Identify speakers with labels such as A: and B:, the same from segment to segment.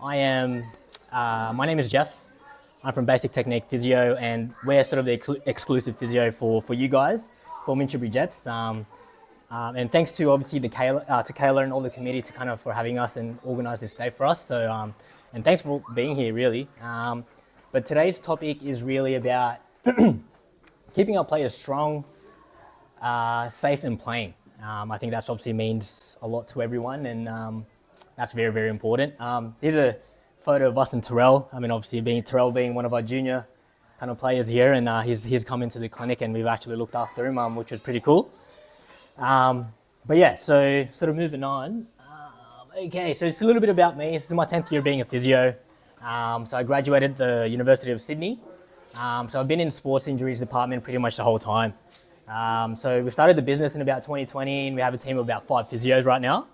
A: My name is Jeff. I'm from Basic Technique Physio, and we're sort of the exclusive physio for you guys, for Minchinbury Jets. And thanks to obviously to Kayla and all the committee for having us and organise this day for us. So, and thanks for being here, really. But today's topic is really about keeping our players strong, safe, and playing. I think that's obviously means a lot to everyone, and that's very, very important. Here's a photo of us and Terrell. I mean, obviously Terrell being one of our junior kind of players here, and he's come into the clinic, and we've actually looked after him, which was pretty cool. But yeah, so sort of moving on. Okay, so it's a little bit about me. This is my 10th year being a physio. So I graduated at the University of Sydney. So I've been in sports injuries department pretty much the whole time. So we started the business in about 2020, and we have a team of about 5 physios right now.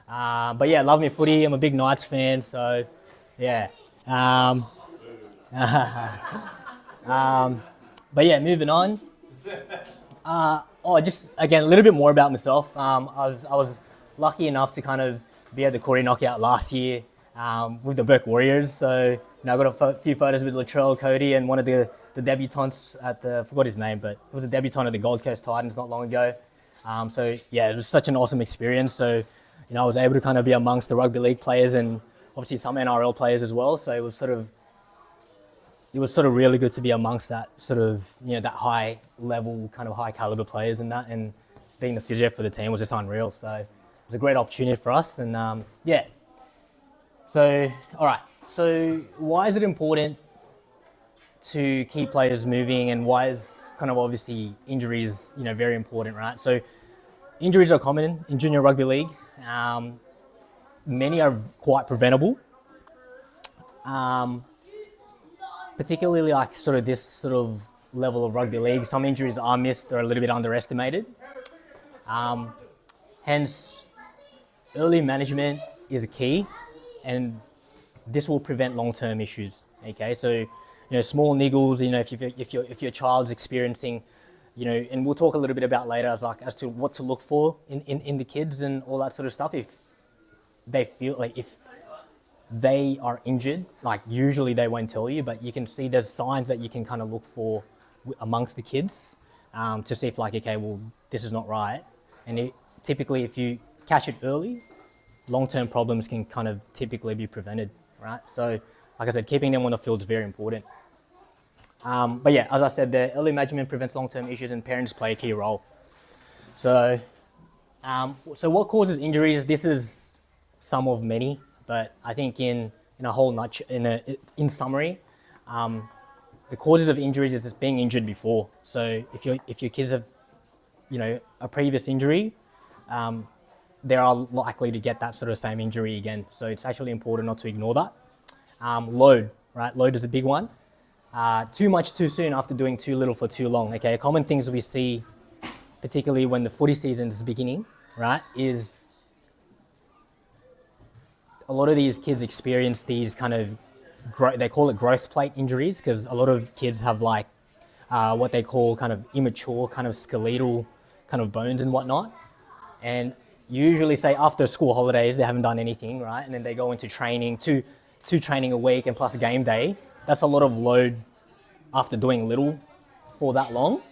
A: But yeah, love me footy. I'm a big Knights fan, so yeah. But yeah, moving on. Just again, a little bit more about myself. I was lucky enough to kind of be at the Corey knockout last year with the Burke Warriors. So I got a few photos with Latrell, Cody, and one of the debutants at I forgot his name, but it was a debutant at the Gold Coast Titans not long ago. So yeah, it was such an awesome experience. So I was able to kind of be amongst the rugby league players and obviously some NRL players as well. So it was sort of really good to be amongst that sort of, that high level, kind of high caliber players and that, and being the physio for the team was just unreal. So it was a great opportunity for us, and yeah. So, all right. So why is it important to keep players moving, and why is kind of obviously injuries, very important, right? So injuries are common in Junior Rugby League. Many are quite preventable. Particularly like sort of this sort of level of rugby league, some injuries are missed or a little bit underestimated. Hence, early management is key, and this will prevent long-term issues. Okay, so small niggles. If your child's experiencing, and we'll talk a little bit about later as to what to look for in the kids and all that sort of stuff. If they feel like if they are injured, like usually they won't tell you, but you can see there's signs that you can kind of look for amongst the kids to see if okay, well, this is not right. And typically if you catch it early, long-term problems can kind of typically be prevented, right? So like I said, keeping them on the field is very important. But yeah, as I said, the early management prevents long-term issues, and parents play a key role. So, so what causes injuries? This is some of many. But I think in summary, the causes of injuries is just being injured before. So if your kids have, a previous injury, they are likely to get that sort of same injury again. So it's actually important not to ignore that. Load, right? Load is a big one. Too much too soon after doing too little for too long. Okay, common things we see, particularly when the footy season is beginning, right, is a lot of these kids experience these kind of, they call it growth plate injuries, because a lot of kids have what they call kind of immature kind of skeletal kind of bones and whatnot. And usually say after school holidays, they haven't done anything, right? And then they go into training, two training a week and plus a game day. That's a lot of load after doing little for that long.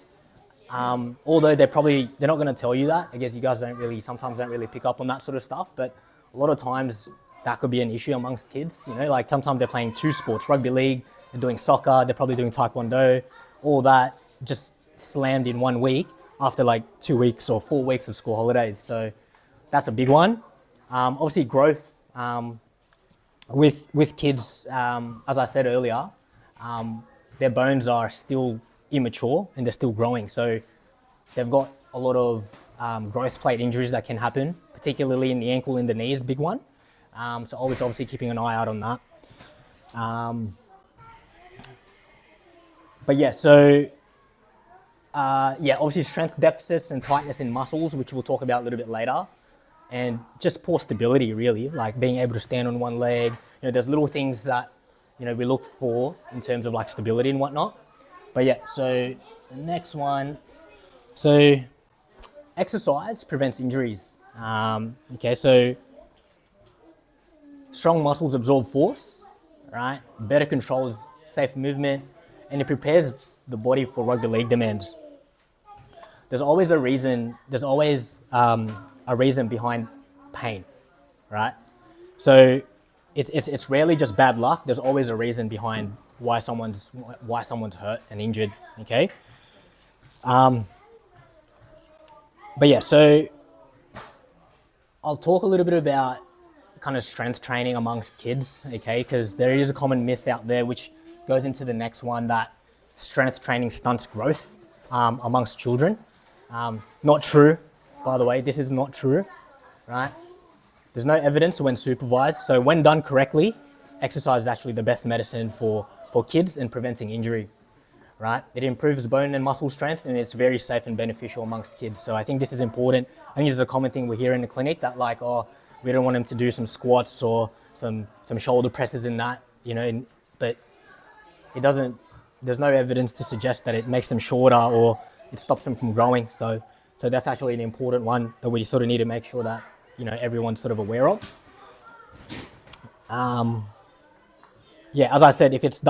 A: Although they're not going to tell you that. I guess you guys sometimes don't really pick up on that sort of stuff, but a lot of times that could be an issue amongst kids. Like sometimes they're playing 2 sports, rugby league, they're doing soccer, they're probably doing taekwondo, all that just slammed in 1 week after 2 weeks or 4 weeks of school holidays. So that's a big one. Obviously growth with kids, as I said earlier, their bones are still immature and they're still growing. So they've got a lot of growth plate injuries that can happen, particularly in the ankle and the knee is a big one. So always obviously keeping an eye out on that. But yeah, so obviously strength deficits and tightness in muscles, which we'll talk about a little bit later. And just poor stability, really, like being able to stand on one leg. There's little things that, we look for in terms of stability and whatnot. But yeah, so the next one. So exercise prevents injuries. Okay, so strong muscles absorb force, right? Better controls safe movement, and it prepares the body for rugby league demands. There's always a reason. There's always a reason behind pain, right? So it's rarely just bad luck. There's always a reason behind why someone's hurt and injured. Okay. But yeah, so I'll talk a little bit about kind of strength training amongst kids, okay? Because there is a common myth out there which goes into the next one that strength training stunts growth amongst children. Not true, by the way. This is not true, right? There's no evidence when supervised. So when done correctly, exercise is actually the best medicine for kids in preventing injury, right? It improves bone and muscle strength, and it's very safe and beneficial amongst kids. So I think this is important. I think this is a common thing we hear in the clinic that like, oh, we don't want them to do some squats or some shoulder presses in that, but it doesn't, there's no evidence to suggest that it makes them shorter or it stops them from growing. So that's actually an important one that we sort of need to make sure that, everyone's sort of aware of. Yeah, as I said, if it's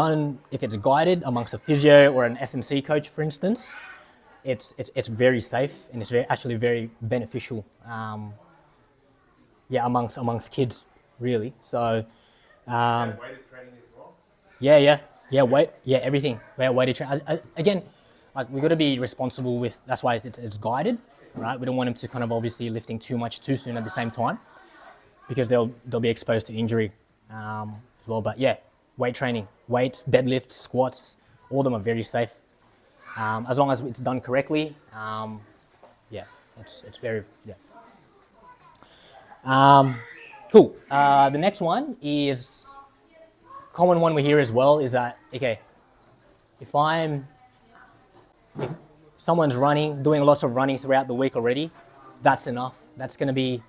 A: guided amongst a physio or an S&C coach, for instance, it's very safe and it's actually very beneficial. Amongst kids, really. So,
B: weighted training as well?
A: Everything. Weighted training. Again, like we got to be responsible with. That's why it's guided, right? We don't want them to kind of obviously lifting too much too soon at the same time, because they'll be exposed to injury as well. But yeah, weight training, weights, deadlifts, squats, all of them are very safe as long as it's done correctly. It's very cool. The next one is common one we hear as well is that, okay, if someone's doing lots of running throughout the week already, that's enough. That's going to be,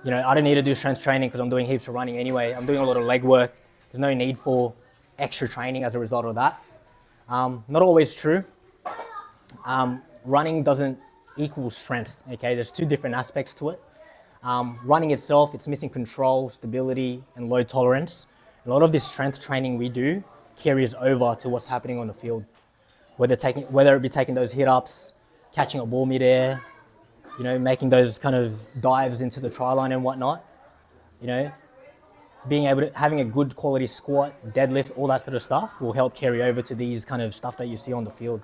A: I don't need to do strength training because I'm doing heaps of running anyway. I'm doing a lot of leg work. There's no need for extra training as a result of that. Not always true. Running doesn't equal strength, okay? There's two different aspects to it. Running itself, it's missing control, stability, and load tolerance. A lot of this strength training we do carries over to what's happening on the field. Whether it be taking those hit-ups, catching a ball mid-air, making those kind of dives into the try line and whatnot, being able to, having a good quality squat, deadlift, all that sort of stuff will help carry over to these kind of stuff that you see on the field.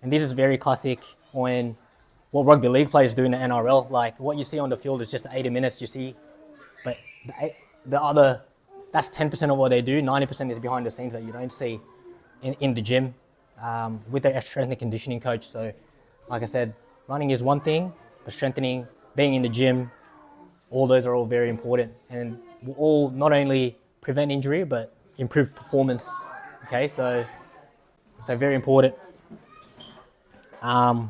A: And this is very classic on what rugby league players do in the NRL. Like what you see on the field is just 80 minutes you see, but that's 10% of what they do. 90% is behind the scenes that you don't see in the gym with their strength and conditioning coach. So like I said, running is one thing, but strengthening, being in the gym, all those are all very important and will all not only prevent injury, but improve performance. Okay, so very important. I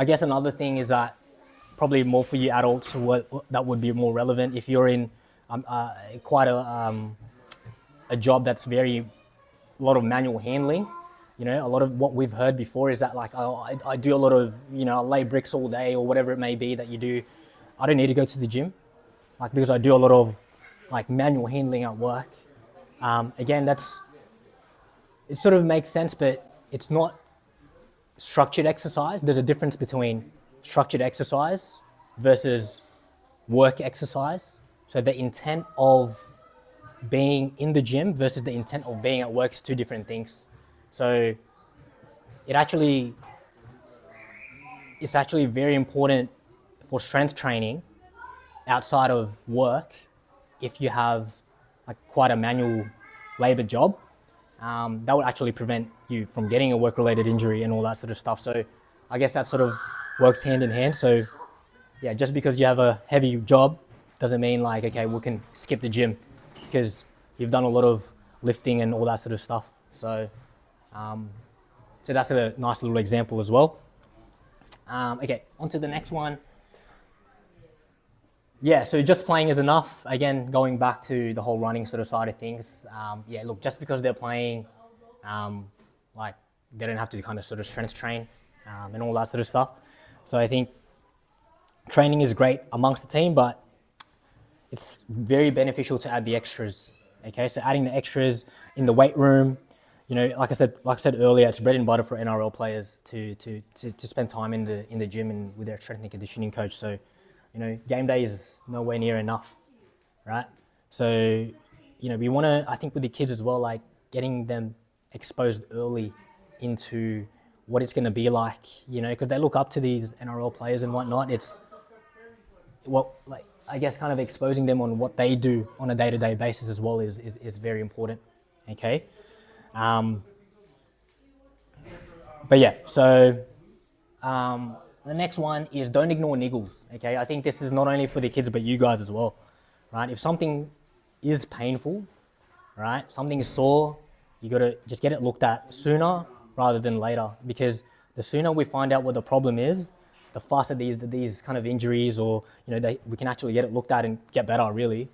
A: guess another thing is that probably more for you adults, that would be more relevant if you're in quite a job that's a lot of manual handling. A lot of what we've heard before is that like, I do a lot of, I lay bricks all day or whatever it may be that you do. I don't need to go to the gym, like because I do a lot of like manual handling at work. Again, it sort of makes sense, but it's not structured exercise. There's a difference between structured exercise versus work exercise. So the intent of being in the gym versus the intent of being at work is two different things. So it's actually very important for strength training outside of work if you have like quite a manual labor job. That would actually prevent you from getting a work-related injury and all that sort of stuff. So I guess that sort of works hand in hand. So yeah, just because you have a heavy job doesn't mean like, okay, we can skip the gym because you've done a lot of lifting and all that sort of stuff. So that's a nice little example as well. Okay, on to the next one. Yeah, so just playing is enough. Again, going back to the whole running sort of side of things. Look, just because they're playing, like they don't have to kind of sort of strength train and all that sort of stuff. So I think training is great amongst the team, but it's very beneficial to add the extras. Okay, so adding the extras in the weight room, like I said earlier, it's bread and butter for NRL players to spend time in the gym and with their strength and conditioning coach. So, game day is nowhere near enough, right? So, we want to, I think with the kids as well, like getting them exposed early into what it's going to be like, because they look up to these NRL players and whatnot. It's I guess kind of exposing them on what they do on a day-to-day basis as well is very important. Okay. But yeah, so the next one is don't ignore niggles. Okay, I think this is not only for the kids but you guys as well, right? If something is painful, right, something is sore, you gotta just get it looked at sooner rather than later, because the sooner we find out what the problem is, the faster these kind of injuries or we can actually get it looked at and get better really.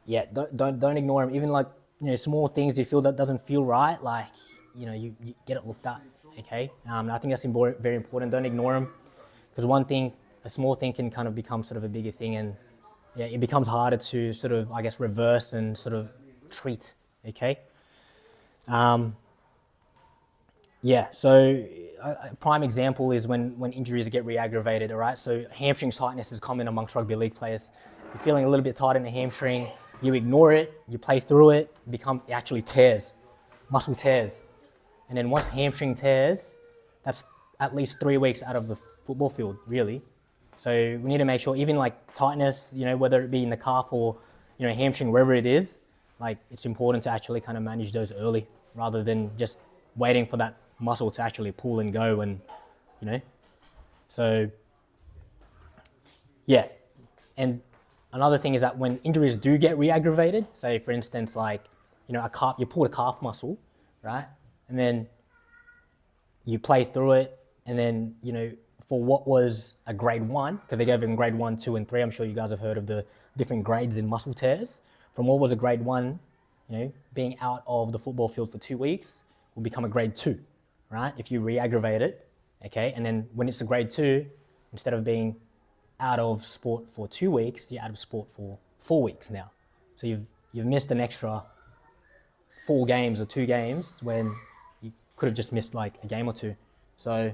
A: Yeah, don't ignore them. Even like small things you feel that doesn't feel right, like you get it looked at. Okay, I think that's very important. Don't ignore them, because a small thing can kind of become sort of a bigger thing, and yeah, it becomes harder to sort of, I guess, reverse and sort of treat. Okay. Yeah, so a prime example is when injuries get re-aggravated, all right? So hamstring tightness is common amongst rugby league players. You're feeling a little bit tight in the hamstring, you ignore it, you play through it, it actually tears, muscle tears. And then once hamstring tears, that's at least 3 weeks out of the football field, really. So we need to make sure, even like tightness, whether it be in the calf or, hamstring, wherever it is, like it's important to actually kind of manage those early rather than just waiting for that muscle to actually pull and go and, So, yeah. And another thing is that when injuries do get re-aggravated, say for instance, like, you pull a calf muscle, right? And then you play through it, and then, for what was a grade 1, because they gave them grade 1, 2, and 3, I'm sure you guys have heard of the different grades in muscle tears. From what was a grade 1, being out of the football field for 2 weeks will become a grade 2, right? If you re-aggravate it, okay? And then when it's a grade 2, instead of being out of sport for 2 weeks, you're out of sport for 4 weeks now. So you've missed an extra 4 games or 2 games when you could have just missed like a game or 2. So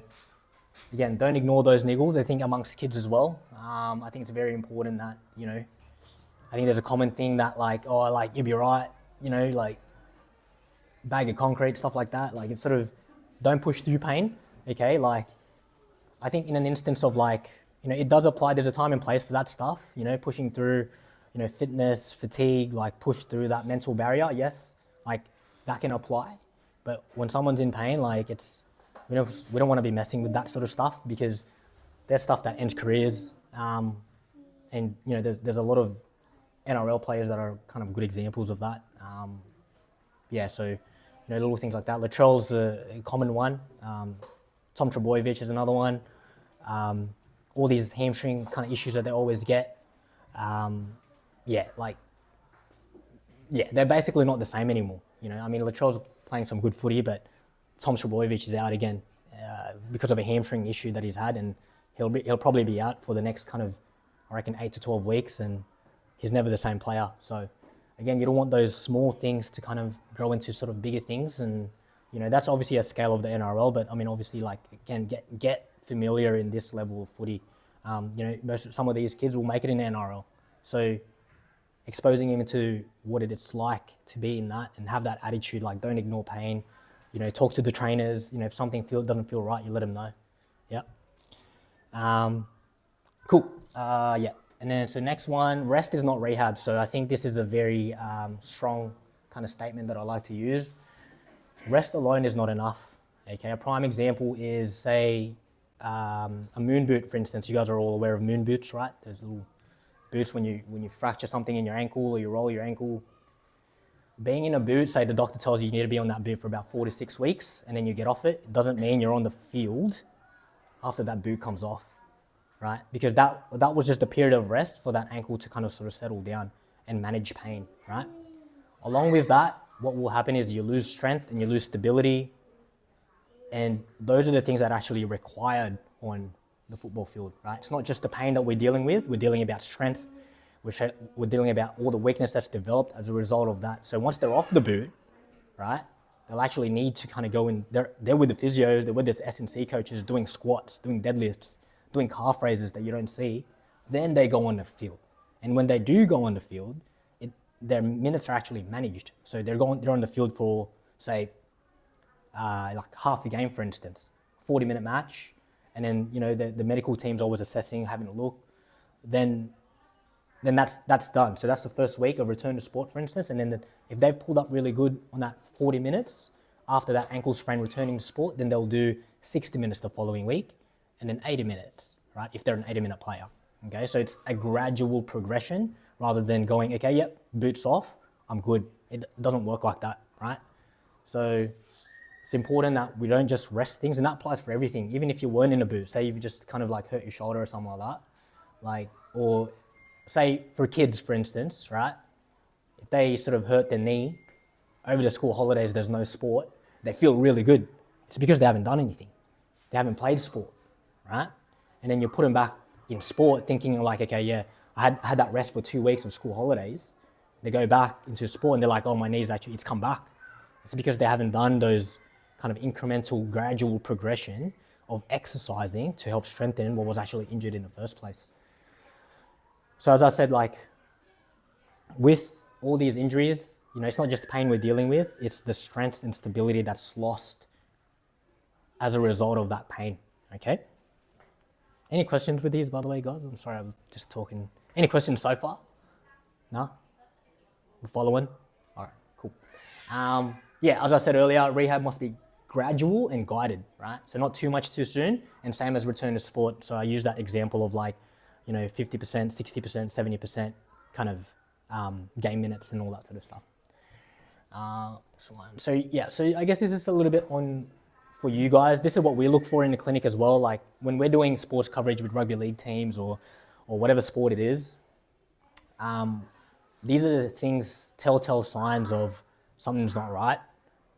A: again, don't ignore those niggles. I think amongst kids as well, I think it's very important that, I think there's a common thing that like, oh, like you'll be right, like bag of concrete, stuff like that. Like it's sort of, don't push through pain, okay? Like I think in an instance of like, it does apply, there's a time and place for that stuff, pushing through, fitness, fatigue, like push through that mental barrier, yes, like that can apply. But when someone's in pain, like we don't want to be messing with that sort of stuff, because there's stuff that ends careers. And there's a lot of NRL players that are kind of good examples of that. Yeah, so little things like that. Latrell's a common one. Tom Trebojevic is another one. All these hamstring kind of issues that they always get. They're basically not the same anymore. I mean, Latrell's playing some good footy, but Tom Trebojevic is out again because of a hamstring issue that he's had, and he'll probably be out for the next kind of, I reckon, 8 to 12 weeks, and he's never the same player. So again, you don't want those small things to kind of grow into sort of bigger things, and that's obviously a scale of the NRL, but I mean, obviously, like, again, get familiar in this level of footy. Some of these kids will make it in the NRL, so exposing them to what it's like to be in that and have that attitude, like don't ignore pain, talk to the trainers, if something doesn't feel right, you let them know. Yeah. Cool. Yeah. And then, so next one, rest is not rehab. So I think this is a very strong kind of statement that I like to use. Rest alone is not enough. Okay. A prime example is, say, a moon boot, for instance. You guys are all aware of moon boots, right? Those little boots when you fracture something in your ankle or you roll your ankle. Being in a boot, say the doctor tells you need to be on that boot for about 4 to 6 weeks, and then you get off it, it doesn't mean you're on the field after that boot comes off, right? Because that was just a period of rest for that ankle to kind of sort of settle down and manage pain, right? Along with that, what will happen is you lose strength and you lose stability, and those are the things that are actually required on the football field, right? It's not just the pain that we're dealing with. We're dealing about strength. We're dealing about all the weakness that's developed as a result of that. So once they're off the boot, right, they'll actually need to kind of go in. They're with the physio, they're with the S&C coaches doing squats, doing deadlifts, doing calf raises that you don't see. Then they go on the field. And when they do go on the field, their minutes are actually managed. So they're on the field for, say, like half the game, for instance, 40-minute match, and then the medical team's always assessing, having a look. Then that's done. So that's the first week of return to sport, for instance, and then if they've pulled up really good on that 40 minutes after that ankle sprain returning to sport, then they'll do 60 minutes the following week, and then 80 minutes, right? If they're an 80-minute player. Okay, so it's a gradual progression rather than going, okay, yep, boots off, I'm good. It doesn't work like that, right? So it's important that we don't just rest things, and that applies for everything. Even if you weren't in a boot, say you've just kind of like hurt your shoulder or something like that, or say for kids, for instance, right? If they sort of hurt their knee over the school holidays, there's no sport, they feel really good. It's because they haven't done anything. They haven't played sport, right? And then you put them back in sport thinking like, okay, yeah, I had that rest for 2 weeks of school holidays. They go back into sport and they're like, oh, my knee's actually, it's come back. It's because they haven't done those kind of incremental, gradual progression of exercising to help strengthen what was actually injured in the first place. So as I said, like with all these injuries, it's not just pain we're dealing with, it's the strength and stability that's lost as a result of that pain, okay? Any questions with these, by the way, guys? I'm sorry, I was just talking. Any questions so far? No? We're following? All right, cool. Yeah, as I said earlier, rehab must be gradual and guided, right? So not too much too soon, and same as return to sport. So I use that example of 50%, 60%, 70% kind of game minutes and all that sort of stuff. So yeah, so I guess this is a little bit on for you guys. This is what we look for in the clinic as well. Like when we're doing sports coverage with rugby league teams or whatever sport it is, these are the things, telltale signs of something's not right,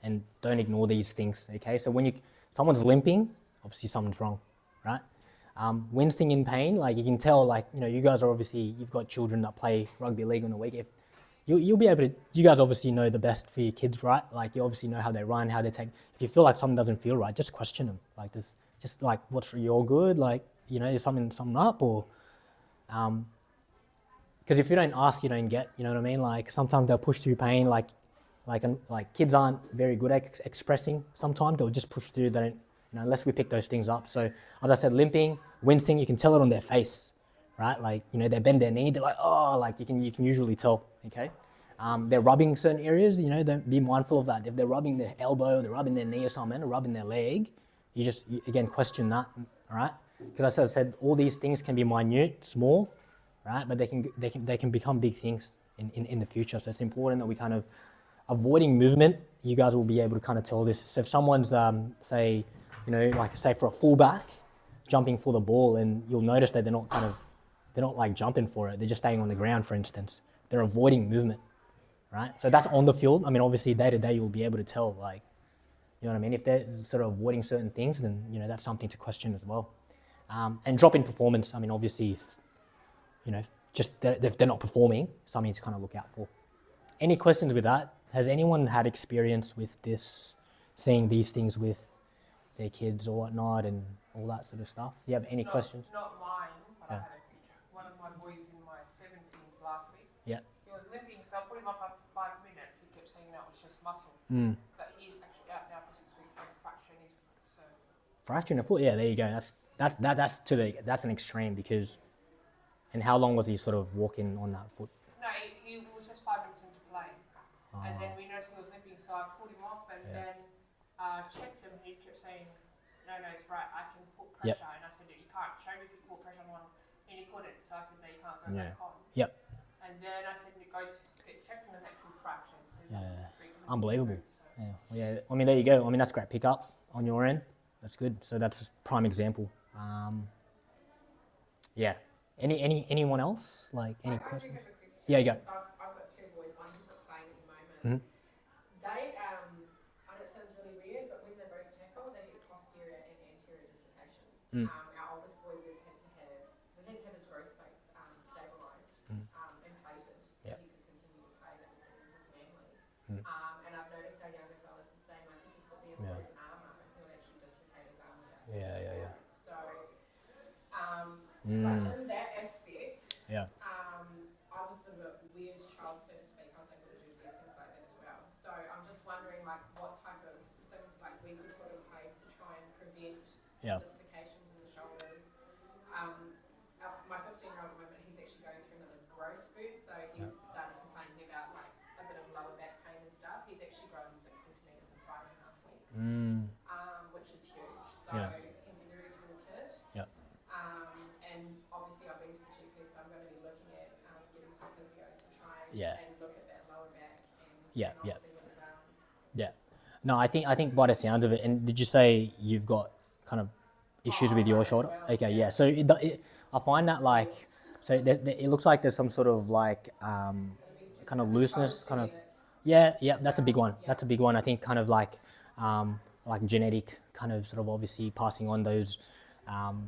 A: and don't ignore these things, okay? So when someone's limping, obviously something's wrong, right? Wincing in pain, like you can tell, you guys are obviously, you've got children that play rugby league on a week. If you'll be able to, you guys obviously know the best for your kids, right? Like you obviously know how they run, how they take, if you feel like something doesn't feel right, just question them. Like this, just like, what's for you all good? Like, is something up or, because if you don't ask, you don't get, you know what I mean? Like sometimes they'll push through pain, like kids aren't very good at expressing. Sometimes they'll just push through, they don't, unless we pick those things up. So as I said, limping, wincing, you can tell it on their face, right? Like, they bend their knee, they're like, oh, like you can usually tell, okay? They're rubbing certain areas, don't be mindful of that. If they're rubbing their elbow, they're rubbing their knee or something, or rubbing their leg, you again, question that, all right? Because as I said, all these things can be minute, small, right? But they can become big things in the future. So it's important that we kind of, avoiding movement, you guys will be able to kind of tell this. So if someone's, say for a fullback, jumping for the ball, and you'll notice that they're not like jumping for it, they're just staying on the ground, for instance. They're avoiding movement, right? So that's on the field. I mean, obviously day to day, you'll be able to tell, like, you know what I mean? If they're sort of avoiding certain things, then, that's something to question as well. And drop in performance, I mean, obviously, if they're not performing, something to kind of look out for. Any questions with that? Has anyone had experience with this, seeing these things with their kids or whatnot and all that sort of stuff? Do you have any questions?
B: Not mine, but I had one of my boys in my 17s last week.
A: Yeah.
B: He was limping, so I put him up after 5 minutes. He kept saying that was just muscle. But he's actually out now for 6 weeks and fracturing his foot. So.
A: Fracturing a foot? Yeah, there you go. That's an extreme because. And how long was he sort of walking on that foot?
B: No, he was just 5 minutes into play. And then we noticed he was limping, so I pulled him off and then checked him. He kept saying, no, it's right, I can put pressure. And I said, you can't. Show me if you put pressure on one. And he couldn't. So I said, no, you can't go back on.
A: Yep.
B: And then I said, go to get checked and there's actually fracture. So
A: unbelievable. Yeah. I mean, there you go. I mean, that's great pickup on your end. That's good. So that's a prime example. Yeah. Anyone else? Like any questions? Yeah, you go.
C: I've got two boys. One who's not playing at the moment. They, I know it sounds really weird, but when they both tackle, they get posterior and anterior dislocations. Our oldest boy And I've noticed our younger fella's the same. Like he can sit there and pull his arm up and he'll actually dislocate his arm without
A: Yeah.
C: So, like in that aspect,
A: Yeah.
C: I was a bit of a weird child, so to speak. I was able to do weird things like that as well. So I'm just wondering, like, what type of things like we could put in place to try and prevent dislocations in the shoulders. My 15-year-old at the moment, he's actually going through another growth spurt, so he's started complaining about like a bit of lower back pain and stuff. He's actually grown 6 centimeters in 5.5 weeks, which is huge. So he's a very tall kid.
A: Yeah.
C: And obviously I've been to the GP, so I'm going to be looking at getting some physio to try and look at that lower back and obviously with his arms.
A: Yeah. No, I think by the sounds of it, and did you say you've got kind of issues with your shoulder?
C: Well,
A: Okay, yeah. So I find that like, so it looks like there's some sort of like kind of looseness, kind of. Yeah, that's a big one. That's a big one. I think kind of like genetic, kind of sort of obviously passing on those kind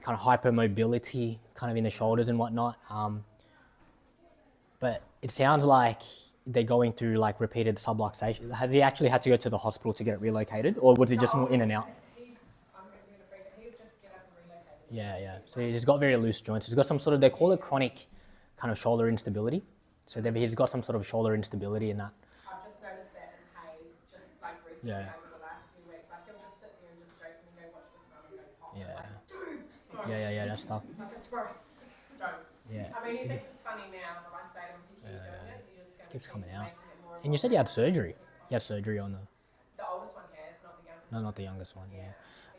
A: of hypermobility kind of in the shoulders and whatnot. But it sounds like they're going through like repeated subluxation. Has he actually had to go to the hospital to get it relocated, or was it just more in and out?
C: I'm going to freak it. He's just get up and relocated.
A: Yeah. So he's got very loose joints. He's got some sort of, they call it chronic kind of shoulder instability. So he's got some sort of shoulder instability in that.
C: I've just noticed that in Hayes, just like recently over the last few weeks. Like he'll just sit there and just stroke me and go watch this film and go pop.
A: Yeah.
C: Like,
A: Yeah, that's tough.
C: Like it's gross. Don't.
A: Yeah.
C: I mean, he thinks it's funny now, but I say to him, if you keep doing it, you're just going to
A: Keeps coming out.
C: making it more
A: And you said you had surgery. You had surgery on the.
C: The oldest one has, not the youngest.
A: No, not the youngest one.
C: He's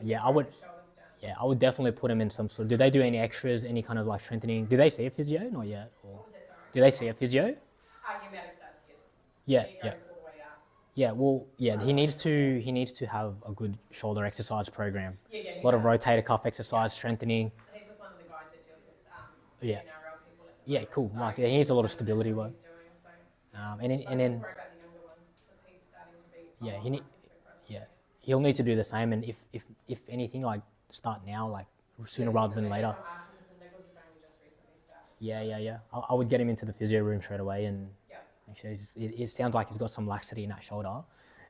A: Yeah,
C: got his shoulders down.
A: Yeah, I would definitely put him in some sort. Do they do any extras, any kind of like strengthening? Do they see a physio? Not yet. Or
C: What was that, sorry?
A: do they see a physio?
C: Pneumatics does, yes.
A: Yeah,
C: He goes all the way up.
A: Yeah, well, he needs to have a good shoulder exercise program.
C: Yeah,
A: a lot of rotator cuff exercise, strengthening.
C: He's just one of the guys that deals with
A: Yeah.
C: NRL people at the
A: Yeah,
C: moment,
A: cool.
C: so
A: Like, he needs a lot of stability work.
C: he's doing, so.
A: And
C: I
A: then
C: just worry about the younger one, because he's starting to be
A: Yeah,
C: a lot
A: he need-
C: like his big brother.
A: yeah, he'll need to do the same. And if anything, like start now, like sooner rather than later.
C: Some Artemis and Nichols have only just recently started.
A: Yeah. I would get him into the physio room straight away and.
C: Yeah.
A: Actually, it sounds like he's got some laxity in that shoulder.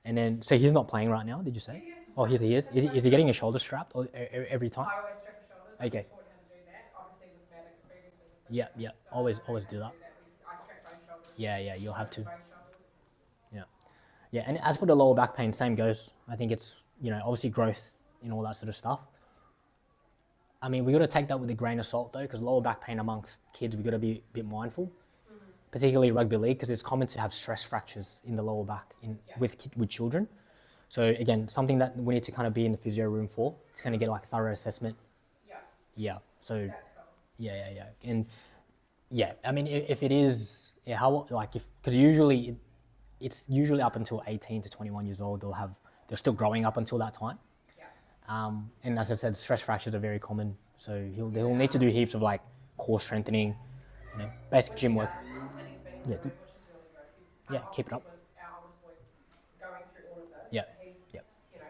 A: And then, so he's not playing right now, did you say?
C: Yeah.
A: Oh, he is. Is he getting a shoulder strap every time?
C: I always strap his shoulders.
A: Okay.
C: I taught him to do that. Obviously with Maddox previously. With
A: Yeah.
C: Physio, so
A: Always
C: I know
A: do that.
C: how to I strap both shoulders.
A: Yeah, you'll have to.
C: Both shoulders.
A: Yeah, and as for the lower back pain, same goes. I think it's, obviously growth and all that sort of stuff. I mean, we got to take that with a grain of salt though, because lower back pain amongst kids, we got to be a bit mindful. Particularly rugby league, because it's common to have stress fractures in the lower back with children. So again, something that we need to kind of be in the physio room for. It's going to get like thorough assessment.
C: Yeah.
A: Yeah. So
C: That's cool.
A: yeah. And yeah, I mean, if it is, how like because usually it's usually up until 18 to 21 years old. They're still growing up until that time.
C: Yeah.
A: And as I said, stress fractures are very common. So they'll need to do heaps of like core strengthening, basic gym work.
C: Yeah,
A: good.
C: which is really good. He's,
A: Yeah, keep it up.
C: With our oldest boy going through all of this,
A: Yeah,
C: he's
A: yeah.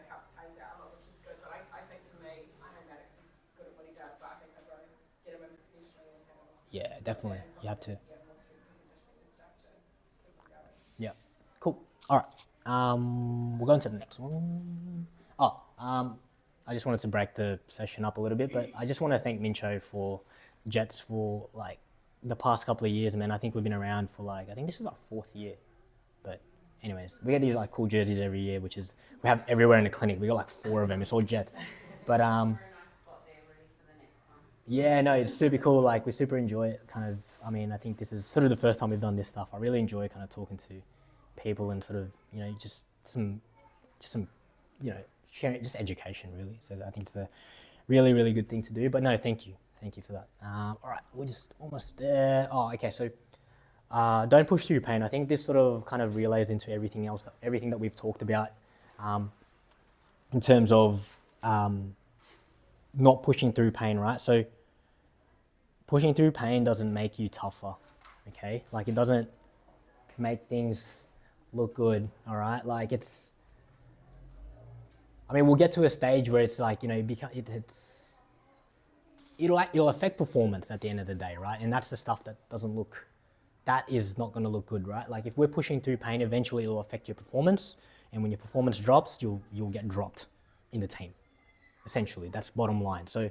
C: Helps Hayes out a lot, which is good. But I think for me, I know Maddox is good at what he does, but I think I'd rather get him in professionally and have him.
A: Yeah, definitely. You have to.
C: Yeah, more strength and conditioning and stuff to keep him going.
A: Yeah. Cool. All right. We'll go into the next one. I just wanted to break the session up a little bit, but I just want to thank Mincho for Jets for like the past couple of years, man. I think we've been around for I think this is our 4th year. But anyways, we get these like cool jerseys every year, which is, we have everywhere in the clinic. We got like 4 of them. It's all Jets. But
D: Very nice spot there, ready for the next one.
A: yeah, no, it's super cool. Like, we super enjoy it. Kind of, I mean, I think this is sort of the first time we've done this stuff. I really enjoy kind of talking to people and sort of, just some, sharing, just education really. So I think it's a really, really good thing to do. But no, thank you for that. All right, we're just almost there. Oh, okay. So don't push through pain. I think this sort of kind of relays into everything else, everything that we've talked about in terms of not pushing through pain, right? So pushing through pain doesn't make you tougher, okay? Like, it doesn't make things look good, all right? Like, we'll get to a stage where it's like, it'll affect performance at the end of the day, right? And that's the stuff that doesn't look that is not going to look good, right? Like if we're pushing through pain, eventually it'll affect your performance, and when your performance drops, you'll get dropped in the team. Essentially, that's bottom line. So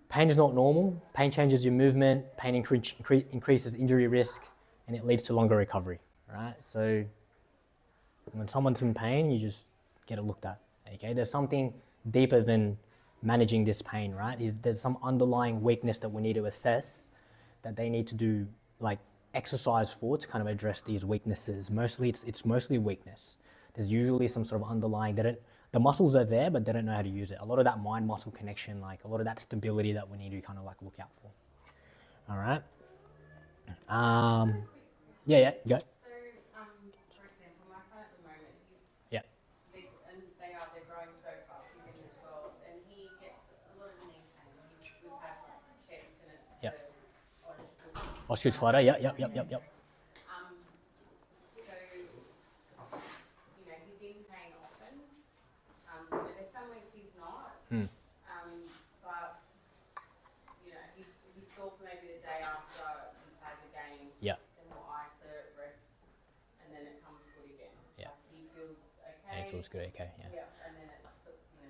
A: pain is not normal. Pain changes your movement. Pain increases injury risk, and it leads to longer recovery, right? So when someone's in pain, you just get it looked at. Okay, there's something deeper than managing this pain, right? There's some underlying weakness that we need to assess, that they need to do like exercise for to kind of address these weaknesses. Mostly, it's mostly weakness. There's usually some sort of underlying the muscles are there, but they don't know how to use it. A lot of that mind-muscle connection, like a lot of that stability that we need to kind of like look out for. All right. Yeah, go.
D: So, for example, my son at the moment,
A: Yeah.
D: they're growing so fast. He's in the 12s, and he gets a lot of knee pain. We've had checks, and it's
A: Yep.
D: the
A: Osgood Slider. Yep.
D: So, he's in pain often. There's some weeks he's not. But, he's sore for maybe the day after he plays a game.
A: Yeah.
D: Then we'll isolate, rest, and then it comes good again.
A: Yeah.
D: Like he feels okay.
A: And it feels good. Okay. Yeah.
D: Yeah, and then it's,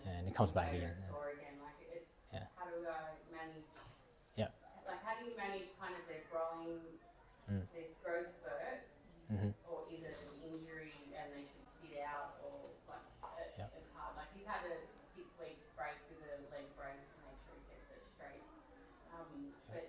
A: And it comes back again.
D: sore again. Like it's
A: Yeah.
D: how do I manage?
A: Yeah.
D: Like how do you manage kind of their growing, these growth spurts, or is it an injury and they should sit out, or like it's hard. Like he's had a 6 week break with a leg brace to make sure he gets it straight. But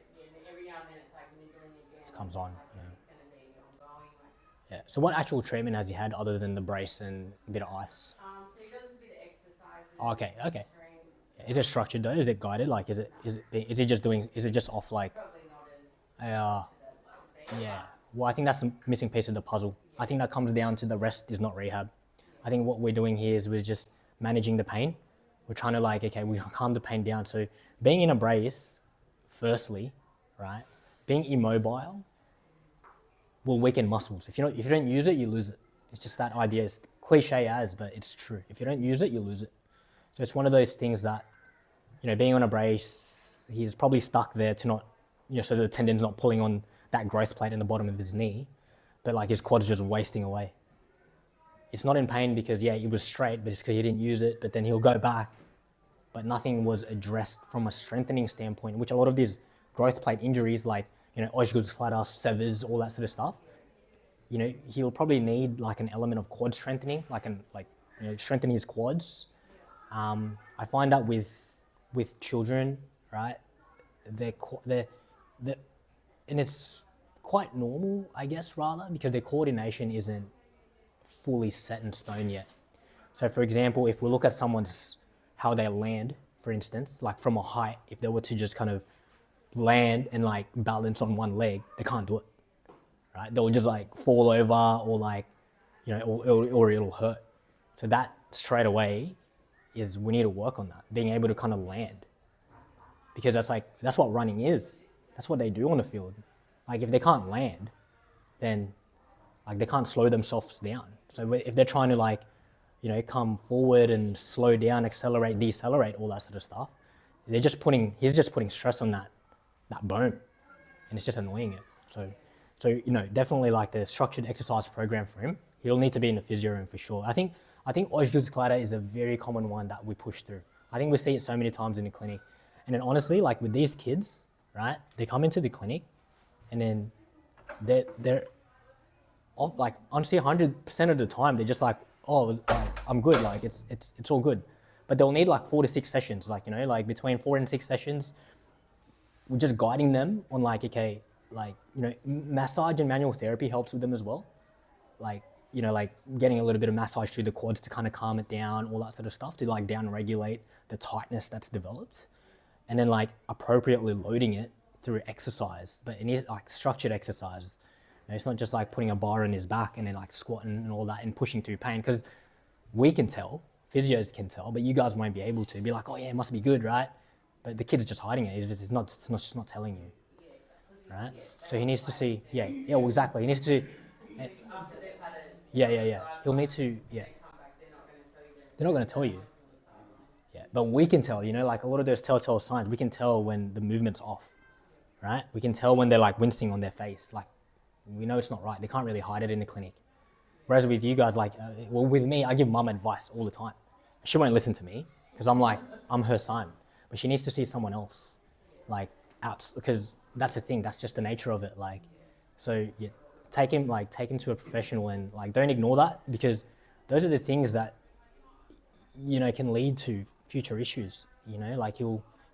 D: every now and then it's like niggling again.
A: It comes on.
D: Like,
A: Yeah.
D: it's going to be ongoing. Like,
A: Yeah. So what actual treatment has he had other than the brace and a bit of ice?
D: so he does a bit of exercises.
A: Okay.
D: Strength,
A: Is it structured though? Is it guided? Like, is he just doing? Is it just off like?
D: probably not as
A: Yeah. Well, I think that's the missing piece of the puzzle. I think that comes down to the rest is not rehab. I think what we're doing here is we're just managing the pain. We're trying to like, okay, we calm the pain down. So being in a brace, firstly, right? Being immobile will weaken muscles. If you don't use it, you lose it. It's just that idea. It's cliche as, but it's true. If you don't use it, you lose it. So it's one of those things that, being on a brace, he's probably stuck there to not, so the tendon's not pulling on that growth plate in the bottom of his knee, but like his quad's just wasting away. It's not in pain because, it was straight, but it's because he didn't use it, but then he'll go back, but nothing was addressed from a strengthening standpoint, which a lot of these growth plate injuries, like, Osgood Slider, severs, all that sort of stuff, he'll probably need like an element of quad strengthening, strengthening his quads. I find that with children, right, and it's quite normal, I guess, rather, because their coordination isn't fully set in stone yet. So for example, if we look at how they land, for instance, like from a height, if they were to just kind of land and like balance on one leg, they can't do it, right? They'll just like fall over or like, or it'll hurt. So that straight away is we need to work on that, being able to kind of land, because that's what running is. That's what they do on the field. Like if they can't land, then like they can't slow themselves down. So if they're trying to come forward and slow down, accelerate, decelerate, all that sort of stuff, he's just putting stress on that bone, and it's just annoying it. So definitely like the structured exercise program for him. He'll need to be in the physio room for sure. I think Osgood Slider is a very common one that we push through. I think we see it so many times in the clinic. And then honestly, like with these kids, right, they come into the clinic and then they're like, honestly, 100% of the time, they're just like, oh, I'm good, like it's all good. But they'll need like 4 to 6 sessions, like between 4 and 6 sessions. We're just guiding them on massage and manual therapy helps with them as well. Like getting a little bit of massage through the quads to kind of calm it down, all that sort of stuff, to like down regulate the tightness that's developed. And then like appropriately loading it through exercise, but it needs like structured exercise. It's not just like putting a bar on his back and then like squatting and all that and pushing through pain, because we can tell, physios can tell, but you guys won't be able to be like, oh yeah, it must be good, right? But the kid's just hiding it. It's just not telling you, right? So he needs to see, well, exactly. He needs to, He'll need to, They're not going to tell you. Yeah, but we can tell, like a lot of those telltale signs, we can tell when the movement's off, right? We can tell when they're like wincing on their face. Like, we know it's not right. They can't really hide it in the clinic. Whereas with you guys, like, well, with me, I give mum advice all the time. She won't listen to me because I'm her son, but she needs to see someone else, like, out, because that's the thing. That's just the nature of it. Like, so yeah, take him to a professional, and like, don't ignore that, because those are the things that, you know, can lead to future issues. You know, like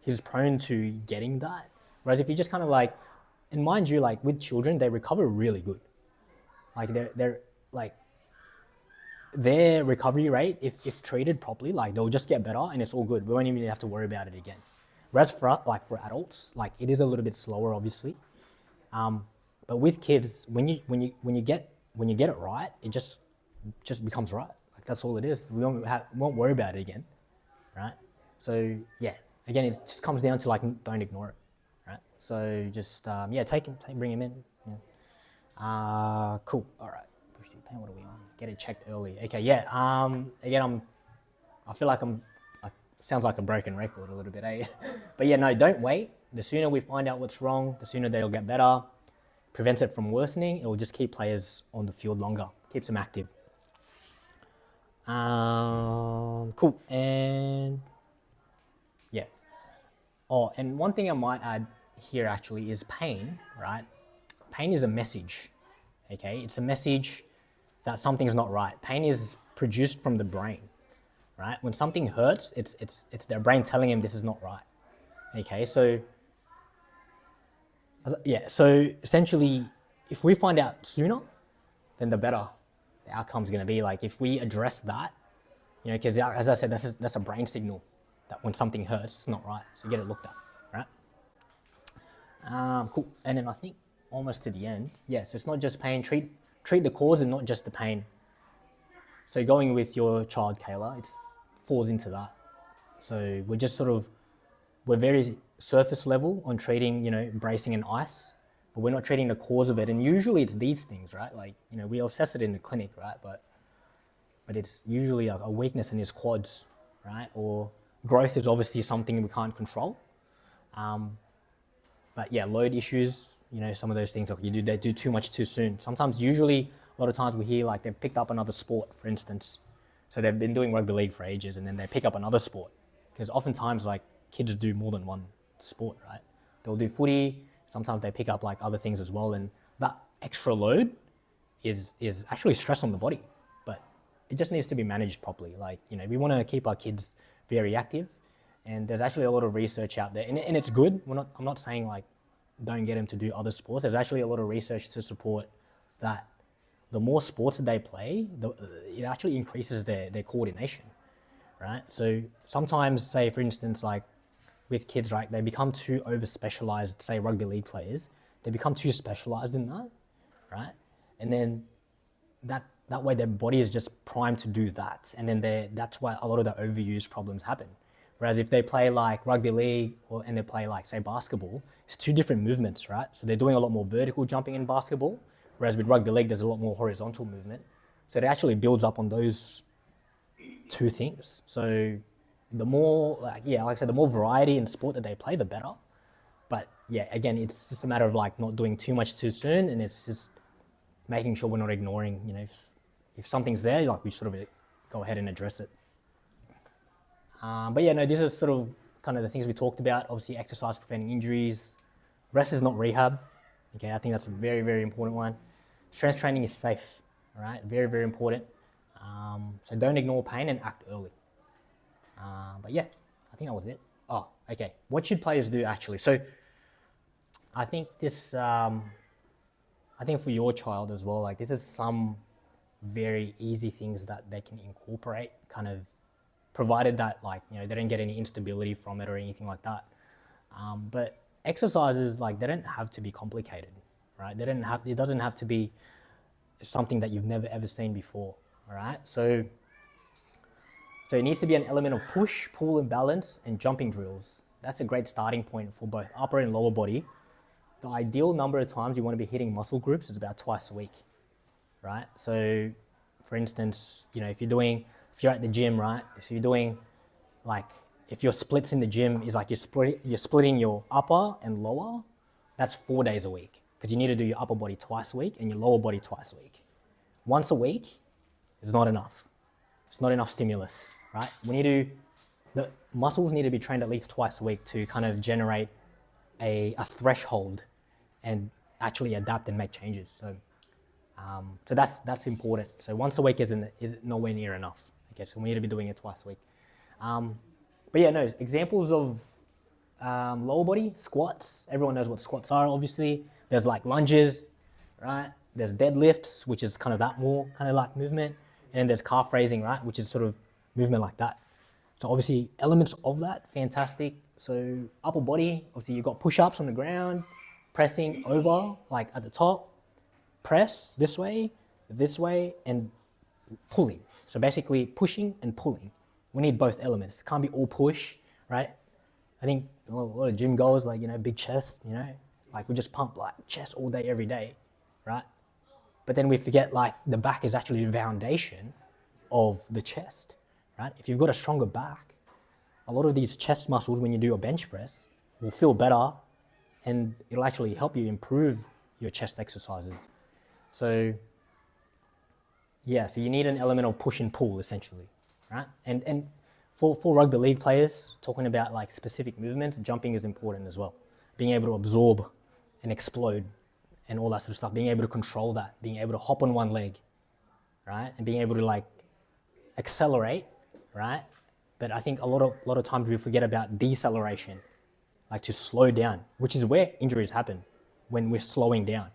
A: he's prone to getting that. Whereas if you just kind of like, and mind you, like with children, they recover really good. Like they're like, their recovery rate, if treated properly, like they'll just get better and it's all good. We won't even have to worry about it again. Whereas for adults, like it is a little bit slower, obviously. But with kids, when you get it right, it just becomes right. Like that's all it is. We won't worry about it again, right? So yeah, again, it just comes down to like, don't ignore it, right? So just bring him in. Yeah. Cool. All right. Push the pen. What are we on? Get it checked early. Okay. Yeah. Again, I feel like sounds like a broken record a little bit, eh? But yeah, no, don't wait. The sooner we find out what's wrong, the sooner they'll get better. Prevents it from worsening. It will just keep players on the field longer. Keeps them active. Cool. And yeah. Oh, and one thing I might add here actually is pain, right? Pain is a message, okay? It's a message that something's not right. Pain is produced from the brain, right? When something hurts, it's their brain telling them this is not right, okay? So, yeah, so essentially, if we find out sooner, then the better the outcome's gonna be. Like if we address that, you know, because as I said, that's a brain signal that when something hurts, it's not right. So get it looked at, right? Cool. And then I think almost to the end, yes, it's not just pain. Treat the cause and not just the pain. So going with your child, Kayla, it falls into that. So we're very surface level on treating, you know, bracing and ice, but we're not treating the cause of it. And usually it's these things, right? Like, you know, we assess it in the clinic, right? But it's usually a weakness in his quads, right? Or growth is obviously something we can't control. But yeah, load issues, you know, some of those things, like they do too much too soon. Usually a lot of times we hear like they've picked up another sport, for instance. So they've been doing rugby league for ages and then they pick up another sport. Because oftentimes like kids do more than one sport, right? They'll do footy, sometimes they pick up like other things as well. And that extra load is actually stress on the body, but it just needs to be managed properly. Like, you know, we want to keep our kids very active. And there's actually a lot of research out there, and it's good. I'm not saying like don't get them to do other sports. There's actually a lot of research to support that. The more sports that they play, it actually increases their coordination, right? So sometimes, say for instance, like with kids, right, they become too over specialized. Say rugby league players, they become too specialized in that, right? And then that way their body is just primed to do that, and then that's why a lot of the overuse problems happen. Whereas if they play like rugby league and they play like, say, basketball, it's two different movements, right? So they're doing a lot more vertical jumping in basketball, whereas with rugby league, there's a lot more horizontal movement. So it actually builds up on those two things. So the more, like I said, the more variety in sport that they play, the better. But yeah, again, it's just a matter of like not doing too much too soon, and it's just making sure we're not ignoring, you know, if something's there, like we sort of go ahead and address it. But yeah, no, this is sort of kind of the things we talked about. Obviously, exercise preventing injuries. Rest is not rehab. Okay, I think that's a very, very important one. Strength training is safe, all right? Very, very important. So don't ignore pain and act early. But yeah, I think that was it. Oh, okay. What should players do actually? So I think I think for your child as well, like this is some very easy things that they can incorporate, kind of provided that, like, you know, they don't get any instability from it or anything like that. But exercises, like, they don't have to be complicated, right? It doesn't have to be something that you've never ever seen before, all right? So it needs to be an element of push, pull, and balance, and jumping drills. That's a great starting point for both upper and lower body. The ideal number of times you want to be hitting muscle groups is about twice a week, right? So, for instance, you know, if you're at the gym, right? So you're doing, like, if your splits in the gym is like you're splitting your upper and lower, that's 4 days a week, because you need to do your upper body twice a week and your lower body twice a week. Once a week is not enough. It's not enough stimulus, right? The muscles need to be trained at least twice a week to kind of generate a threshold and actually adapt and make changes. So that's important. So once a week is nowhere near enough. Okay, so we need to be doing it twice a week. But yeah, no, examples of lower body, squats. Everyone knows what squats are, obviously. There's like lunges, right? There's deadlifts, which is kind of that more kind of like movement. And then there's calf raising, right? Which is sort of movement like that. So obviously elements of that, fantastic. So upper body, obviously you've got push-ups on the ground, pressing over, like at the top, press this way, and pulling. So basically pushing and pulling. We need both elements. It can't be all push, right? I think a lot of gym goers, like, big chest, like we just pump like chest all day, every day, right? But then we forget like the back is actually the foundation of the chest, right? If you've got a stronger back, a lot of these chest muscles, when you do a bench press, will feel better and it'll actually help you improve your chest exercises. So yeah, so you need an element of push and pull essentially, right? And for rugby league players, talking about like specific movements, jumping is important as well. Being able to absorb and explode and all that sort of stuff, being able to control that, being able to hop on one leg, right? And being able to like accelerate, right? But I think a lot of times we forget about deceleration, like to slow down, which is where injuries happen, when we're slowing down.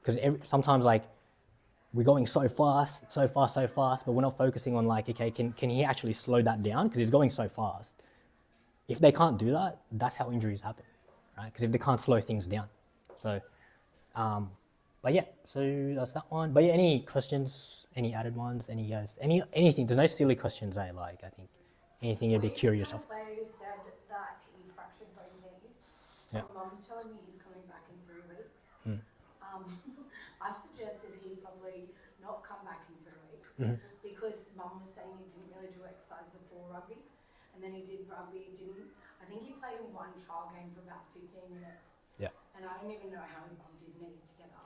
A: Because sometimes like we're going so fast, but we're not focusing on like, okay, can he actually slow that down? Because he's going so fast. If they can't do that, that's how injuries happen, right? Because if they can't slow things down. So, but yeah, so that's that one. But yeah, any questions, any added ones, anything? There's no silly questions I think. Anything you'd be curious of.
E: Player who said that he fractured both knees.
A: Yeah.
E: Mum's telling me he's coming back in 3 weeks. I've suggested he probably not come back in 3 weeks because Mum was saying he didn't really do exercise before rugby, and then he did rugby. I think he played in one trial game for about 15 minutes.
A: Yeah.
E: And I don't even know how he bumped his knees together,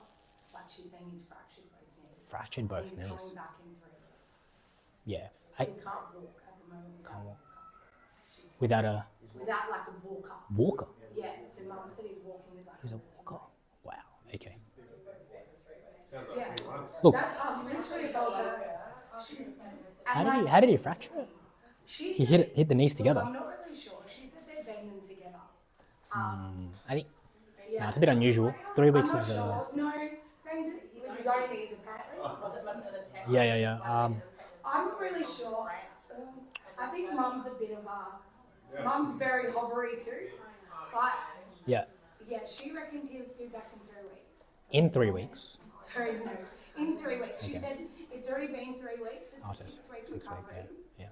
E: but she's saying he's fractured both knees.
A: Fractured both
E: He's
A: knees.
E: coming back in 3 weeks.
A: Yeah.
E: He can't walk at the moment without
A: Can't walk.
E: She's
A: Without
E: like a walker.
A: walker.
E: Yeah, so Mum said he's walking with like
A: He's a walker. Wow. Okay.
E: Yeah.
A: Look.
E: That, I've literally told her.
A: How did he fracture it? He hit the knees together.
E: I'm not really sure. She said they banged them together.
A: I think
E: Yeah.
A: it's a bit unusual. 3 weeks
E: I'm not
A: is
E: sure. No, banged it with his own knees apparently.
A: yeah.
E: I'm not really sure. I think Mum's a bit of a. Mum's very hovery too. But
A: Yeah.
E: yeah, she reckons he'll be back in 3 weeks.
A: In 3 weeks.
E: Sorry, no. In 3 weeks. She
A: Okay.
E: said it's already been 3 weeks. It's
A: Oh,
E: a
A: so
E: 6-week
A: 6 weeks.
E: recovery.
A: Yeah.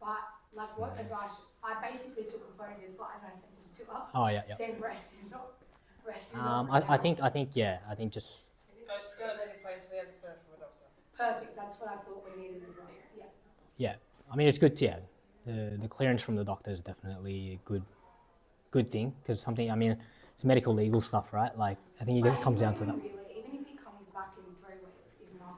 E: But like what advice? I basically took a photo of his slide and I sent it to her.
A: Oh yeah.
E: Saying rest is not.
A: I think just
B: Go let him play until he has a clearance from a doctor.
E: Perfect. That's what I thought we needed as well. Yeah.
A: yeah. I mean, it's good. Yeah. The clearance from the doctor is definitely a good thing, because something. I mean, it's medical legal stuff, right? Like I think it comes down to that.
E: Really, even if he comes back in 3 weeks, if Mum,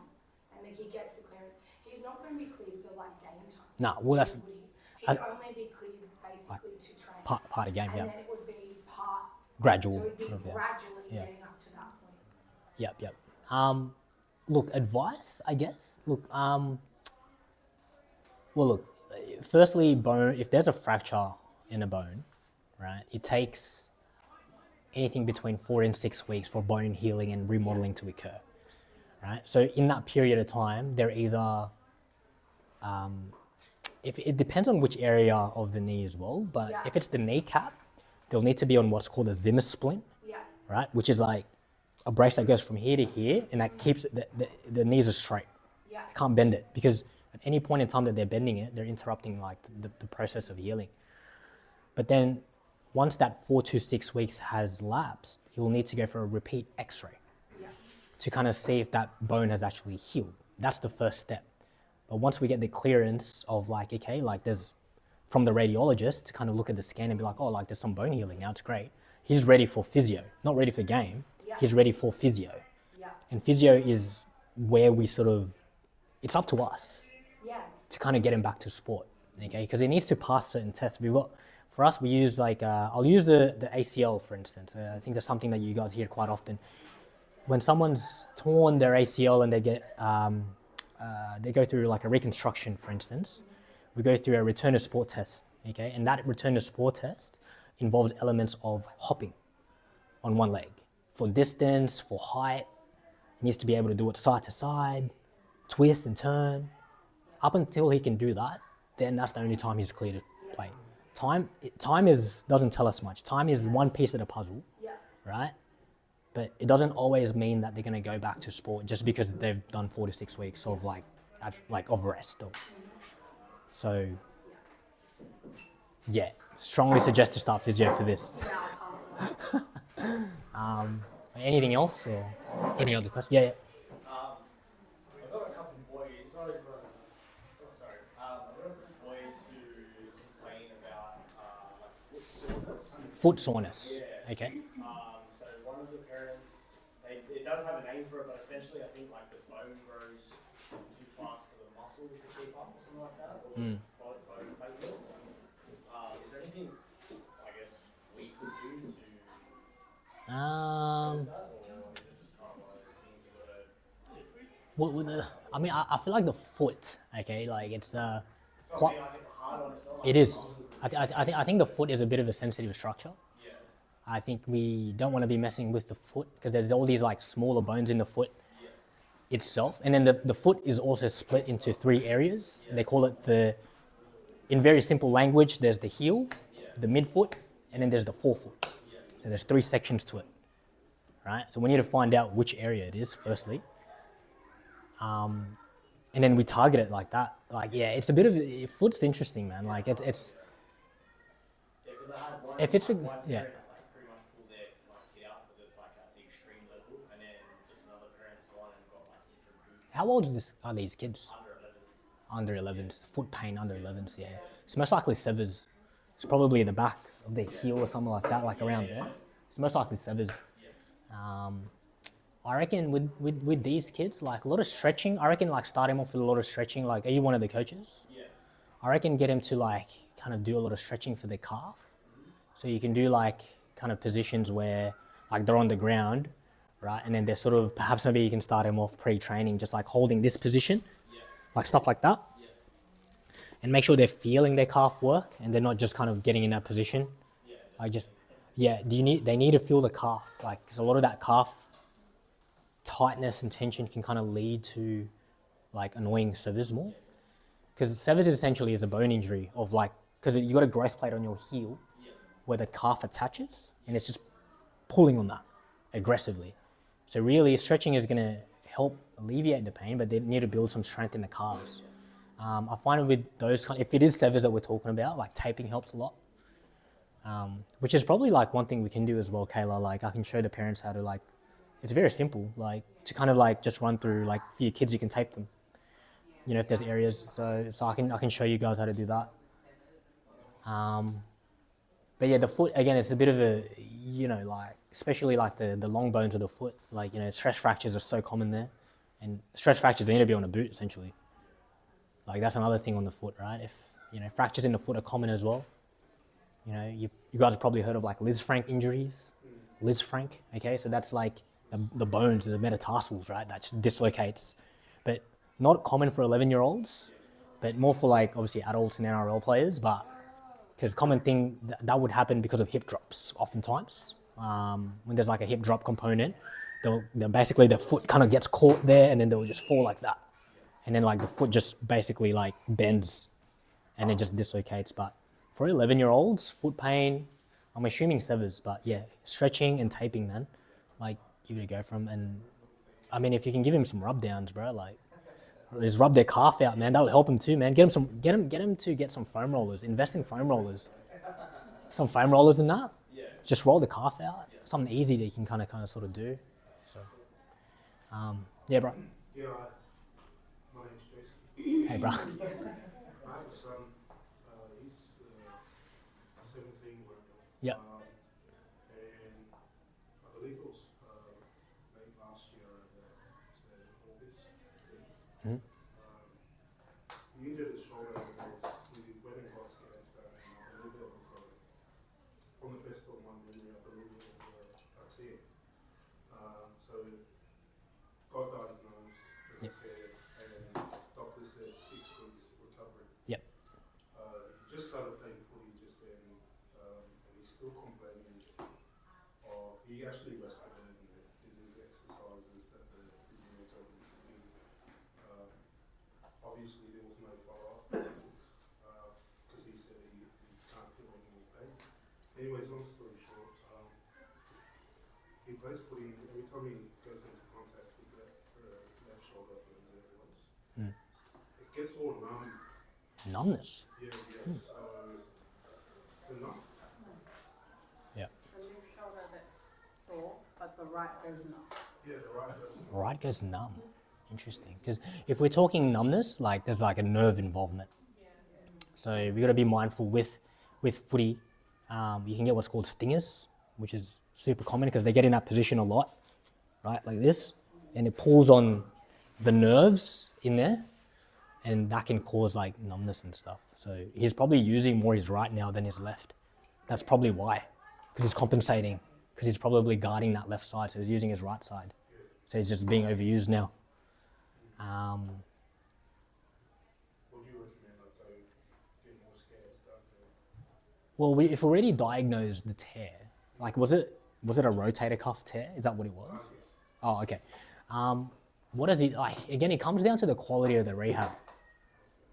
E: and then he gets the clearance, he's not going to be cleared for like game time.
A: Nah. Well, that's
E: Would he? He'd only be cleared basically to train.
A: part of game.
E: And
A: Yeah.
E: then it would be part.
A: Gradual.
E: So it'd be
A: sort of, yeah.
E: gradually
A: Yeah.
E: getting up to that point.
A: Yep. Look, advice, I guess. Look, firstly, bone. If there's a fracture in a bone, right, it takes anything between 4 and 6 weeks for bone healing and remodeling to occur, right? So in that period of time, they're either, if it depends on which area of the knee as well, but
E: Yeah.
A: if it's the kneecap, they'll need to be on what's called a Zimmer splint,
E: Yeah.
A: right? Which is like a brace that goes from here to here, and that keeps the knees are straight.
E: Yeah.
A: They can't bend it, because at any point in time that they're bending it, they're interrupting like the process of healing. But then once that 4 to 6 weeks has lapsed, he'll need to go for a repeat x-ray
E: Yeah.
A: to kind of see if that bone has actually healed. That's the first step. But once we get the clearance of like, okay, like there's from the radiologist to kind of look at the scan and be like, oh, like there's some bone healing now, it's great. he's ready for physio, not ready for game.
E: Yeah.
A: He's ready for physio.
E: Yeah.
A: And physio is where we sort of, it's up to us
E: Yeah.
A: to kind of get him back to sport, okay? Because he needs to pass certain tests. We've got, for us, we use like, I'll use the ACL, for instance. I think that's something that you guys hear quite often. When someone's torn their ACL and they go through like a reconstruction, for instance, we go through a return to sport test, okay? And that return to sport test involves elements of hopping on one leg for distance, for height. He needs to be able to do it side to side, twist and turn. Up until he can do that, then that's the only time he's clear to play. Time doesn't tell us much. Time is one piece of the puzzle,
E: Yeah.
A: right? But it doesn't always mean that they're going to go back to sport just because they've done 4 to 6 weeks of of rest. So, yeah, strongly suggest to start physio for this.
E: Yeah, I'll pass it on.
A: Anything else or any other questions? Yeah.
F: I've got a couple of boys. Sorry. I've got a couple of boys who complain about like foot soreness.
A: Foot soreness. Okay.
F: So one of the parents, it does have a name for it, but essentially I think like the bone grows too fast for the muscle to keep up or something like that, or bone platelets. Is there anything I guess we could do to that, or is it just kind of one of those things you gotta?
A: I mean, I feel like the foot, okay, like it's
F: Like it's hard on itself.
A: it is. I think the foot is a bit of a sensitive structure.
F: Yeah.
A: I think we don't want to be messing with the foot because there's all these like smaller bones in the foot itself, and then the foot is also split into 3 areas. They call it in very simple language, there's the heel, the midfoot, and then there's the forefoot. So there's 3 sections to it, right? So we need to find out which area it is firstly. And then we target it like that. Like, yeah, it's a bit of, foot's interesting, man. Like, it's.
F: Yeah, because I had one.
A: If it's a,
F: one
A: yeah.
F: parent, like pretty much pulled their kid out because it's like at the extreme level, and then just another parent's gone and got like different groups.
A: How old are these kids?
F: Under 11s.
A: Under 11s. Foot pain under 11s, yeah. It's most likely severs. It's probably in the back of the heel or something like that, like around there. It's most likely severs. I reckon with these kids, like a lot of stretching, I reckon like start him off with a lot of stretching. Like, are you one of the coaches?
F: Yeah.
A: I reckon get him to like kind of do a lot of stretching for the calf. So you can do like kind of positions where like they're on the ground, right? And then they're sort of, perhaps maybe you can start him off pre-training, just like holding this position, like stuff like that. And make sure they're feeling their calf work and they're not just kind of getting in that position. They need to feel the calf, like, because a lot of that calf tightness and tension can kind of lead to like annoying severs more. Because severs essentially is a bone injury of like, because you got a growth plate on your heel where the calf attaches and it's just pulling on that aggressively. So really stretching is going to help alleviate the pain, but they need to build some strength in the calves. I find with those if it is severs that we're talking about, like taping helps a lot. Which is probably like one thing we can do as well, Kayla. Like I can show the parents how to like, it's very simple, like to kind of like just run through, like for your kids you can tape them, you know, if there's areas. So I can show you guys how to do that. But yeah, the foot again, it's a bit of a, you know, like especially like the long bones of the foot, like, you know, stress fractures are so common there, and stress fractures, they need to be on a boot essentially. Like that's another thing on the foot, right? If, you know, fractures in the foot are common as well. You know, you guys have probably heard of like Liz Frank injuries. Liz Frank, okay? So that's like the bones, the metatarsals, right? That just dislocates. But not common for 11-year-olds, but more for like obviously adults and NRL players, but because common thing that would happen because of hip drops oftentimes. When there's like a hip drop component, they'll basically the foot kind of gets caught there and then they'll just fall like that. And then like the foot just basically like bends and it just dislocates. But for 11-year-olds, foot pain, I'm assuming severs, but yeah, stretching and taping, man, like give it a go from. And I mean, if you can give him some rub downs, bro, like just rub their calf out, man, that'll help him too, man. Get him to get some foam rollers. Invest in foam rollers. Some foam rollers in that. Just roll the calf out. Something easy that you can kind of sort of do. So, yeah, bro.
G: Yeah, my name's Jason.
A: Hey, bro.
G: I have a son. He's 17 right now.
A: Yeah.
G: And He injured his shoulder and we went and got scans done, and I believe it was from the best of my memory, I believe it was a tear. So got diagnosed as a tear, and doctor said 6 weeks recovery.
A: Yep.
G: He just started playing footy just then, and he's still complaining. He actually rested and did his exercises that the physio told him to do. Obviously, there was no follow-up because he said he can't feel any more pain. Anyways, long story short, he plays footy. Every time he goes into contact with the left shoulder, it gets all numb.
A: Numbness.
G: Yeah. So numb.
A: Yeah.
H: The left shoulder that's sore, but the right goes numb.
G: Yeah, the right goes.
A: Right goes numb. Interesting. Because if we're talking numbness, like there's like a nerve involvement. So we got to be mindful with footy. You can get what's called stingers, which is super common because they get in that position a lot, right? Like this, and it pulls on the nerves in there, and that can cause like numbness and stuff. So he's probably using more his right now than his left. That's probably why, because he's compensating, because he's probably guarding that left side, so he's using his right side. So he's just being overused now.
G: Would you recommend like go get more scans done?
A: Well, if we already diagnosed the tear, like was it a rotator cuff tear? Is that what it was?
G: Yes.
A: Oh, okay. What is it like? Again, it comes down to the quality of the rehab,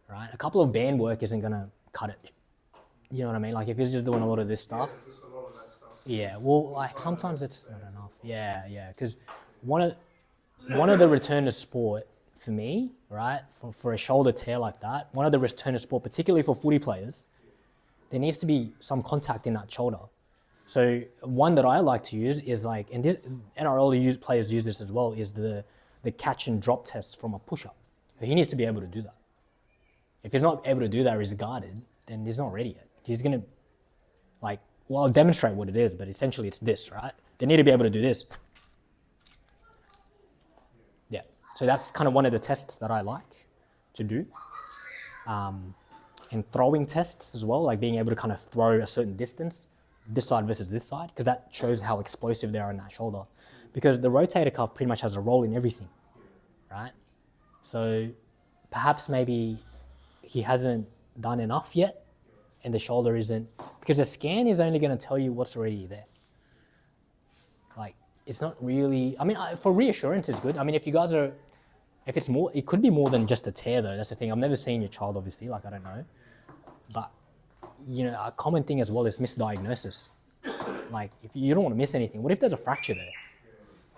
A: right? A couple of band work isn't gonna cut it. You know what I mean? Like if he's just doing a lot of this stuff.
G: Yeah, just a lot of that stuff.
A: Yeah. Well, like sometimes it's not enough. Yeah. Because one of the return to sport for me, right, for a shoulder tear like that, one of the return to sport, particularly for footy players, there needs to be some contact in that shoulder. So one that I like to use is like, and NRL players use this as well, is the catch and drop test from a push-up. So he needs to be able to do that. If he's not able to do that or he's guarded, then he's not ready yet. He's gonna, like, well, I'll demonstrate what it is, but essentially it's this, right? They need to be able to do this. Yeah, so that's kind of one of the tests that I like to do. And throwing tests as well, like being able to kind of throw a certain distance, this side versus this side, because that shows how explosive they are in that shoulder. Because the rotator cuff pretty much has a role in everything, right? So perhaps maybe he hasn't done enough yet, and the shoulder isn't, because the scan is only going to tell you what's already there. Like, it's not really, I mean, for reassurance it's good. I mean, if it's more, it could be more than just a tear though, that's the thing. I've never seen your child, obviously, like I don't know. But, you know, a common thing as well is misdiagnosis. Like, if you don't want to miss anything, what if there's a fracture there?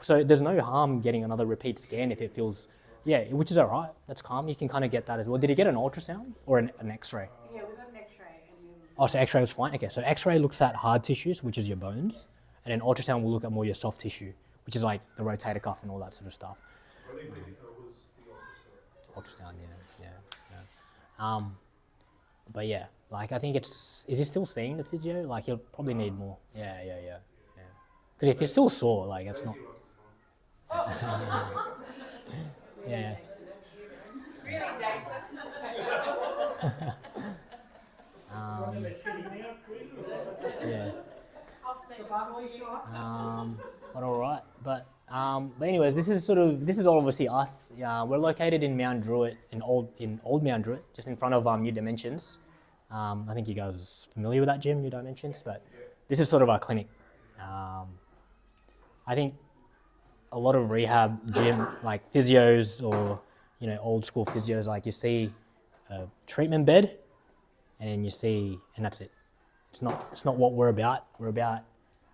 A: So there's no harm getting another repeat scan if it feels, yeah, which is all right, that's calm. You can kind of get that as well. Did he get an ultrasound or an x-ray?
H: Yeah, we got an X-ray and
A: Oh, so x-ray was fine? Okay, so x-ray looks at hard tissues, which is your bones, and then ultrasound will look at more your soft tissue, which is like the rotator cuff and all that sort of stuff.
G: I think it was the ultrasound.
A: Ultrasound, yeah. But yeah, like I think is he still seeing the physio? Like he'll probably need more. Yeah. Because if you're still sore, like it's not. Yeah.
B: Really,
A: Yeah.
B: Jason?
A: But all right. But anyways, this is all obviously us. We're located in Mount Druitt, in old Mount Druitt, just in front of New Dimensions. I think you guys are familiar with that gym, New Dimensions, but this is sort of our clinic. I think a lot of rehab gym, like physios or old school physios, like you see a treatment bed, and that's it. It's not what we're about. We're about,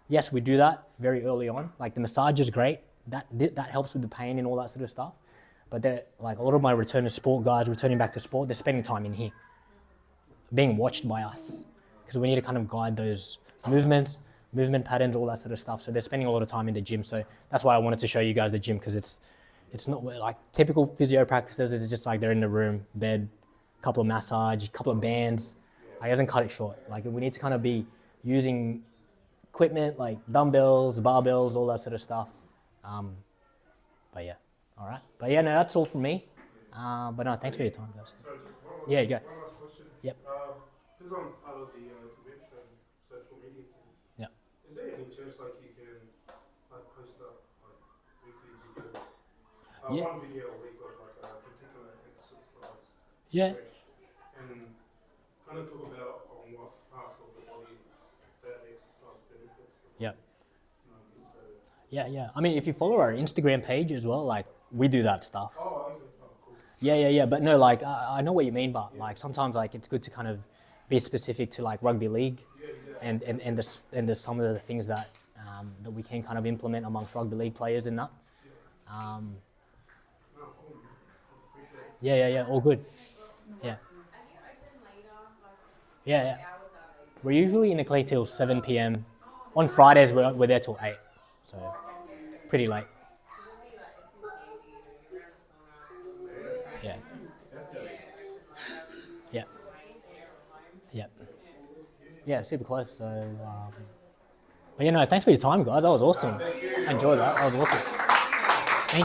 A: yes, we do that very early on. Like the massage is great. That helps with the pain and all that sort of stuff. But like a lot of my return to sport guys returning back to sport, they're spending time in here, being watched by us, because we need to kind of guide those movement patterns, all that sort of stuff. So they're spending a lot of time in the gym. So that's why I wanted to show you guys the gym, because it's not like typical physio practices. It's just like they're in the room, bed, couple of massage, couple of bands. Like, it doesn't cut it short. Like we need to kind of be using equipment like dumbbells, barbells, all that sort of stuff. But yeah, all right. But yeah, no, that's all from me. But no, thanks for your time, guys.
G: So just
A: Yeah, you go.
G: one last question.
A: Yep.
G: Because I'm part of the events and social media team.
A: Yep.
G: Is there any chance like you can like post up like weekly videos?
A: Yeah.
G: One video a week of like a particular exercise
A: Yeah.
G: stretch, and kind of talk about on what parts of the body that exercise benefits.
A: Yep.
G: You know what I mean? So,
A: Yeah. I mean, if you follow our Instagram page as well, like we do that stuff.
G: oh, okay. Oh, cool.
A: Yeah. But no, like I know what you mean, but like sometimes like it's good to kind of be specific to like rugby league, and there's some of the things that that we can kind of implement amongst rugby league players in that.
G: No, cool. Appreciate it.
A: Yeah. All good. Yeah.
D: Are you open later? Like,
A: Yeah.
D: hours are they?
A: We're usually in the clinic till 7 p.m. On Fridays we're there till 8, so pretty late.
D: It'll be like it's just easy, you're around the corner.
A: Yeah. Yeah. Yeah. Yeah, super close. So, but yeah, no, thanks for your time, guys. That was awesome. I enjoyed that. That was awesome.